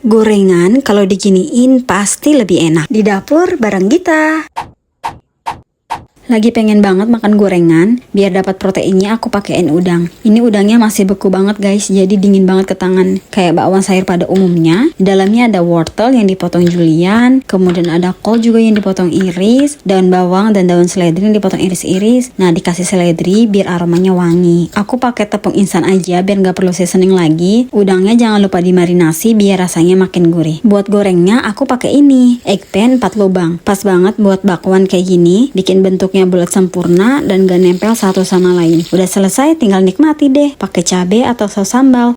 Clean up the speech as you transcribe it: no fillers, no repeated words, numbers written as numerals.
Gorengan kalau diginiin pasti lebih enak. Di dapur bareng Gita. Lagi pengen banget makan gorengan, biar dapat proteinnya aku pakein udang. Ini udangnya masih beku banget guys, jadi dingin banget ke tangan. Kayak bakwan sayur pada umumnya. Di dalamnya ada wortel yang dipotong julian, kemudian ada kol juga yang dipotong iris, daun bawang dan daun seledri yang dipotong iris-iris. Nah, dikasih seledri biar aromanya wangi. Aku pakai tepung instan aja biar nggak perlu seasoning lagi. Udangnya jangan lupa dimarinasi biar rasanya makin gurih. Buat gorengnya aku pakai ini, egg pan 4 lubang. Pas banget buat bakwan kayak gini, bikin bentuknya bulat sempurna dan gak nempel satu sama lain. Udah selesai, tinggal nikmati deh pakai cabai atau saus sambal.